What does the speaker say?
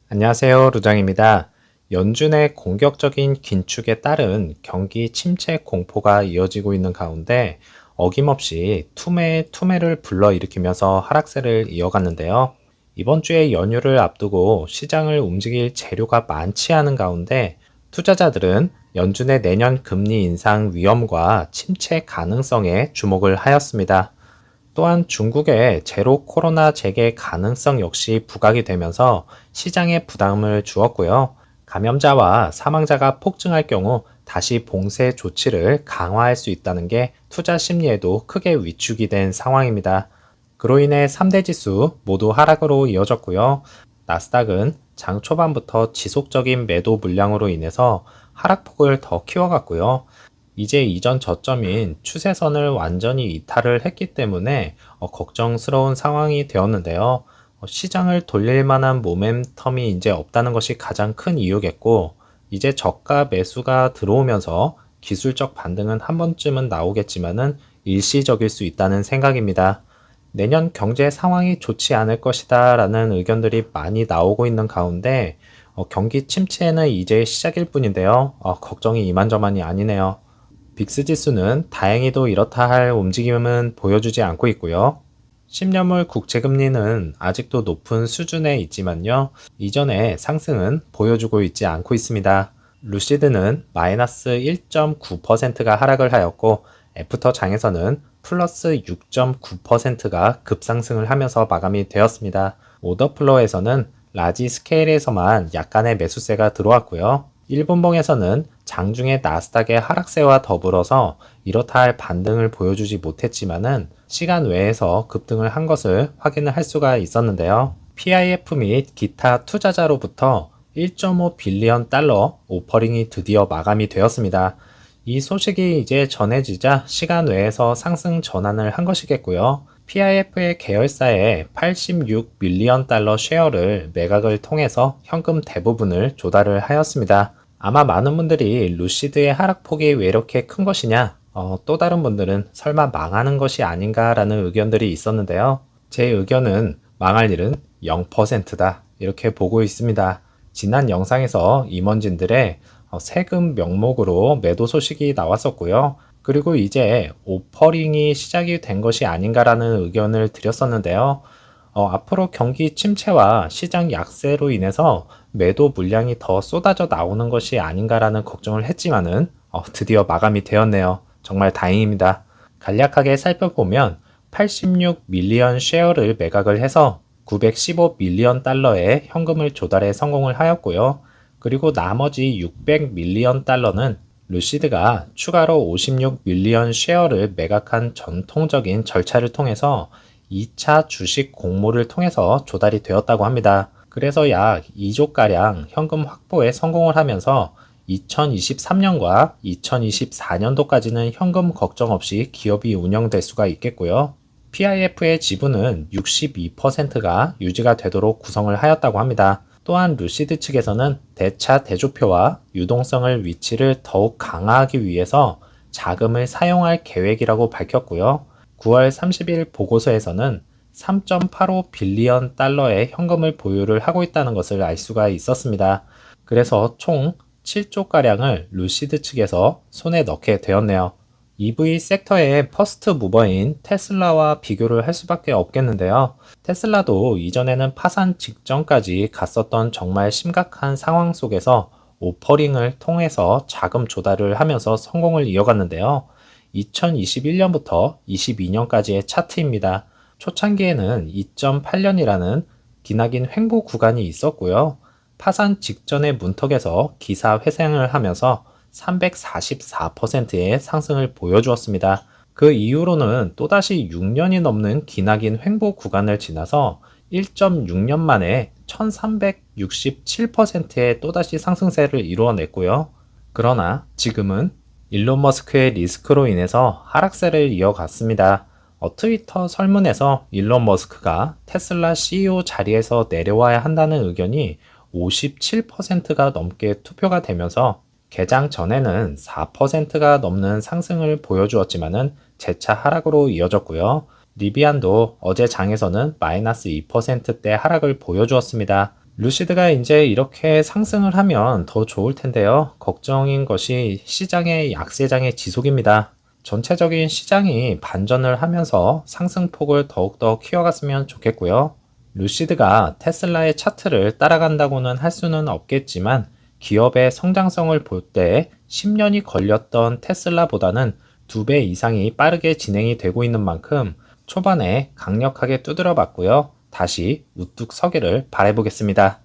안녕하세요, 루장입니다. 연준의 공격적인 긴축에 따른 경기 침체 공포가 이어지고 있는 가운데 어김없이 투매를 불러일으키면서 하락세를 이어갔는데요. 이번 주에 연휴를 앞두고 시장을 움직일 재료가 많지 않은 가운데 투자자들은 연준의 내년 금리 인상 위험과 침체 가능성에 주목을 하였습니다. 또한 중국의 제로 코로나 재개 가능성 역시 부각이 되면서 시장에 부담을 주었고요. 감염자와 사망자가 폭증할 경우 다시 봉쇄 조치를 강화할 수 있다는 게 투자 심리에도 크게 위축이 된 상황입니다. 그로 인해 3대 지수 모두 하락으로 이어졌고요. 나스닥은 장 초반부터 지속적인 매도 물량으로 인해서 하락폭을 더 키워갔고요. 이제 이전 저점인 추세선을 완전히 이탈을 했기 때문에 걱정스러운 상황이 되었는데요. 시장을 돌릴 만한 모멘텀이 이제 없다는 것이 가장 큰 이유겠고, 이제 저가 매수가 들어오면서 기술적 반등은 한 번쯤은 나오겠지만은 일시적일 수 있다는 생각입니다. 내년 경제 상황이 좋지 않을 것이다 라는 의견들이 많이 나오고 있는 가운데 경기 침체는 이제 시작일 뿐인데요. 걱정이 이만저만이 아니네요. 빅스 지수는 다행히도 이렇다 할 움직임은 보여주지 않고 있고요. 10년물 국채금리는 아직도 높은 수준에 있지만요. 이전의 상승은 보여주고 있지 않고 있습니다. 루시드는 마이너스 1.9%가 하락을 하였고 애프터 장에서는 플러스 6.9%가 급상승을 하면서 마감이 되었습니다. 오더플로에서는 라지 스케일에서만 약간의 매수세가 들어왔고요. 일본봉에서는 장중에 나스닥의 하락세와 더불어서 이렇다 할 반등을 보여주지 못했지만은 시간 외에서 급등을 한 것을 확인을 할 수가 있었는데요. PIF 및 기타 투자자로부터 1.5 빌리언 달러 오퍼링이 드디어 마감이 되었습니다. 이 소식이 이제 전해지자 시간 외에서 상승 전환을 한 것이겠고요. PIF의 계열사의 86 밀리언 달러 쉐어를 매각을 통해서 현금 대부분을 조달을 하였습니다. 아마 많은 분들이 루시드의 하락폭이 왜 이렇게 큰 것이냐, 또 다른 분들은 설마 망하는 것이 아닌가 라는 의견들이 있었는데요. 제 의견은 망할 일은 0%다 이렇게 보고 있습니다. 지난 영상에서 임원진들의 세금 명목으로 매도 소식이 나왔었고요. 그리고 이제 오퍼링이 시작이 된 것이 아닌가라는 의견을 드렸었는데요. 앞으로 경기 침체와 시장 약세로 인해서 매도 물량이 더 쏟아져 나오는 것이 아닌가라는 걱정을 했지만은 드디어 마감이 되었네요. 정말 다행입니다. 간략하게 살펴보면 86 밀리언 쉐어를 매각을 해서 915 밀리언 달러의 현금을 조달에 성공을 하였고요. 그리고 나머지 600 밀리언 달러는 루시드가 추가로 56 밀리언 쉐어를 매각한 전통적인 절차를 통해서 2차 주식 공모를 통해서 조달이 되었다고 합니다. 그래서 약 2조가량 현금 확보에 성공을 하면서 2023년과 2024년도까지는 현금 걱정 없이 기업이 운영될 수가 있겠고요. PIF의 지분은 62%가 유지가 되도록 구성을 하였다고 합니다. 또한 루시드 측에서는 대차 대조표와 유동성을 위치를 더욱 강화하기 위해서 자금을 사용할 계획이라고 밝혔고요. 9월 30일 보고서에서는 3.85 빌리언 달러의 현금을 보유를 하고 있다는 것을 알 수가 있었습니다. 그래서 총 7조가량을 루시드 측에서 손에 넣게 되었네요. EV 섹터의 퍼스트 무버인 테슬라와 비교를 할 수밖에 없겠는데요. 테슬라도 이전에는 파산 직전까지 갔었던 정말 심각한 상황 속에서 오퍼링을 통해서 자금 조달을 하면서 성공을 이어갔는데요. 2021년부터 22년까지의 차트입니다. 초창기에는 2.8년이라는 기나긴 횡보 구간이 있었고요. 파산 직전의 문턱에서 기사 회생을 하면서 344%의 상승을 보여주었습니다. 그 이후로는 또다시 6년이 넘는 기나긴 횡보 구간을 지나서 1.6년 만에 1367%의 또다시 상승세를 이루어냈고요. 그러나 지금은 일론 머스크의 리스크로 인해서 하락세를 이어갔습니다. 트위터 설문에서 일론 머스크가 테슬라 CEO 자리에서 내려와야 한다는 의견이 57%가 넘게 투표가 되면서 개장 전에는 4%가 넘는 상승을 보여주었지만은 재차 하락으로 이어졌고요. 리비안도 어제 장에서는 마이너스 2%대 하락을 보여주었습니다. 루시드가 이제 이렇게 상승을 하면 더 좋을 텐데요. 걱정인 것이 시장의 약세장의 지속입니다. 전체적인 시장이 반전을 하면서 상승폭을 더욱더 키워갔으면 좋겠고요. 루시드가 테슬라의 차트를 따라간다고는 할 수는 없겠지만 기업의 성장성을 볼 때 10년이 걸렸던 테슬라보다는 2배 이상이 빠르게 진행이 되고 있는 만큼 초반에 강력하게 두드려 봤고요. 다시 우뚝 서기를 바라보겠습니다.